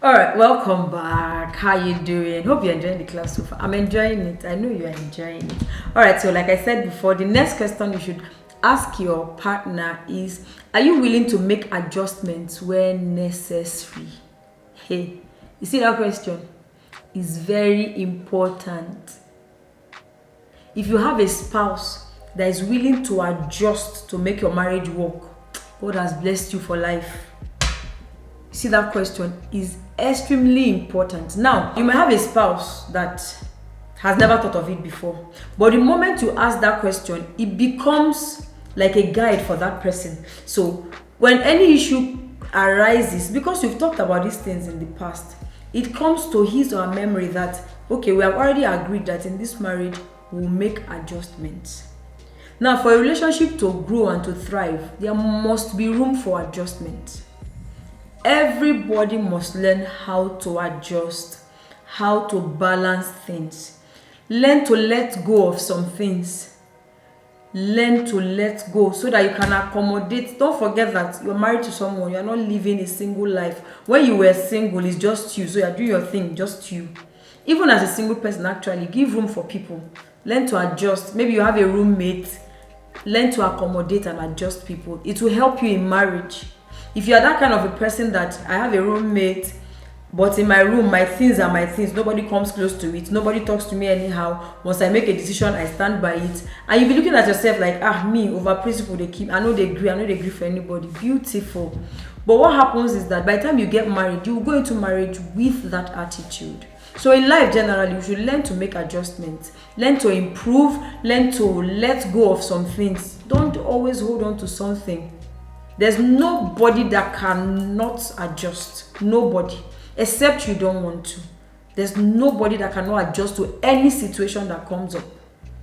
All right, welcome back. How you doing? Hope you're enjoying the class so far. I'm enjoying it. I know you're enjoying it. All right, so like I said before, the next question you should ask your partner is, are you willing to make adjustments when necessary? Hey, you see that question? It's very important. If you have a spouse that is willing to adjust to make your marriage work, God has blessed you for life. See, that question is extremely important. Now, you may have a spouse that has never thought of it before, but the moment you ask that question, it becomes like a guide for that person. So when any issue arises, because you've talked about these things in the past, it comes to his or her memory that, okay, we have already agreed that in this marriage we'll make adjustments. Now, for a relationship to grow and to thrive, there must be room for adjustment. Everybody must learn how to adjust, how to balance things. Learn to let go of some things. Learn to let go so that you can accommodate. Don't forget that you're married to someone, you're not living a single life. When you were single, it's just you. So you're doing your thing, just you. Even as a single person, actually, give room for people. Learn to adjust. Maybe you have a roommate. Learn to accommodate and adjust people. It will help you in marriage. If you are that kind of a person that I have a roommate, but in my room, my things are my things, nobody comes close to it, nobody talks to me anyhow. Once I make a decision, I stand by it. And you'll be looking at yourself like, me, over principle, they keep, I know they agree for anybody. Beautiful. But what happens is that by the time you get married, you will go into marriage with that attitude. So in life, generally, you should learn to make adjustments, learn to improve, learn to let go of some things. Don't always hold on to something. There's nobody that cannot adjust. Nobody. Except you don't want to. There's nobody that cannot adjust to any situation that comes up.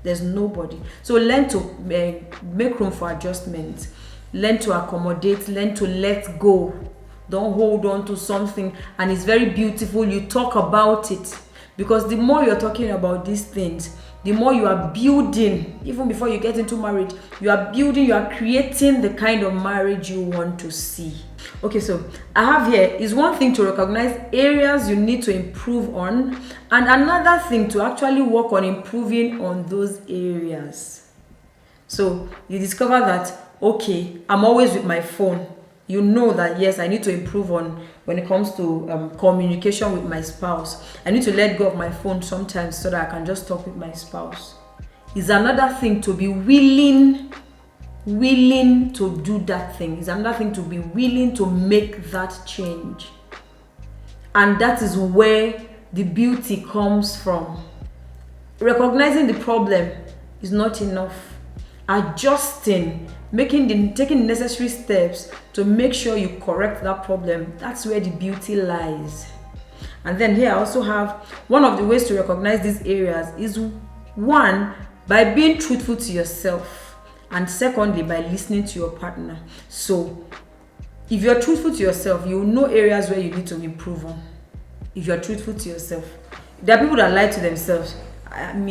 There's nobody. So learn to make room for adjustment. Learn to accommodate. Learn to let go. Don't hold on to something. And it's very beautiful. You talk about it. Because the more you're talking about these things, the more you are building, even before you get into marriage, you are building, you are creating the kind of marriage you want to see. Okay, so I have here is one thing to recognize areas you need to improve on, and another thing to actually work on improving on those areas. So you discover that, okay, I'm always with my phone. You know that, yes, I need to improve on when it comes to communication with my spouse. I need to let go of my phone sometimes so that I can just talk with my spouse. It's another thing to be willing to do that thing. It's another thing to be willing to make that change. And that is where the beauty comes from. Recognizing the problem is not enough. Adjusting, taking necessary steps to make sure you correct that problem, that's where the beauty lies. And then here I also have one of the ways to recognize these areas is, one, by being truthful to yourself, and secondly, by listening to your partner. So if you're truthful to yourself, you will know areas where you need to improve on. If you're truthful to yourself. There are people that lie to themselves. I'm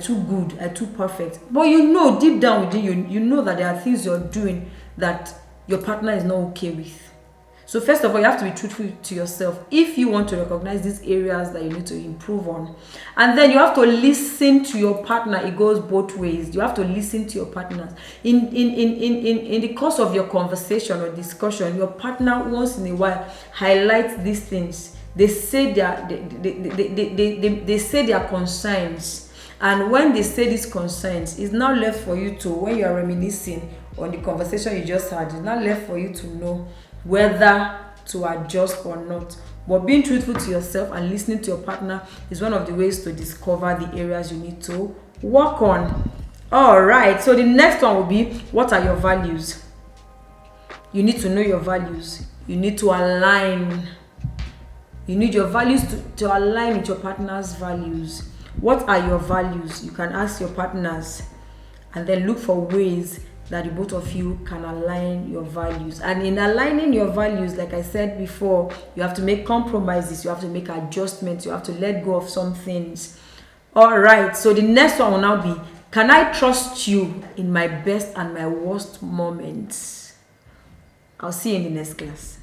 too good, I'm too perfect. But you know, deep down within you, you know that there are things you're doing that your partner is not okay with. So first of all, you have to be truthful to yourself if you want to recognize these areas that you need to improve on. And then you have to listen to your partner. It goes both ways. You have to listen to your partners. In the course of your conversation or discussion, your partner once in a while highlights these things. They say they say their concerns. And when they say these concerns, it's now left for you to, when you are reminiscing on the conversation you just had, it's now left for you to know whether to adjust or not. But being truthful to yourself and listening to your partner is one of the ways to discover the areas you need to work on. All right, so the next one will be, what are your values? You need to know your values. You need to align. You need your values to align with your partner's values. What are your values? You can ask your partners and then look for ways that the both of you can align your values. And in aligning your values, like I said before, you have to make compromises, you have to make adjustments, you have to let go of some things. All right, so the next one will now be, can I trust you in my best and my worst moments? I'll see you in the next class.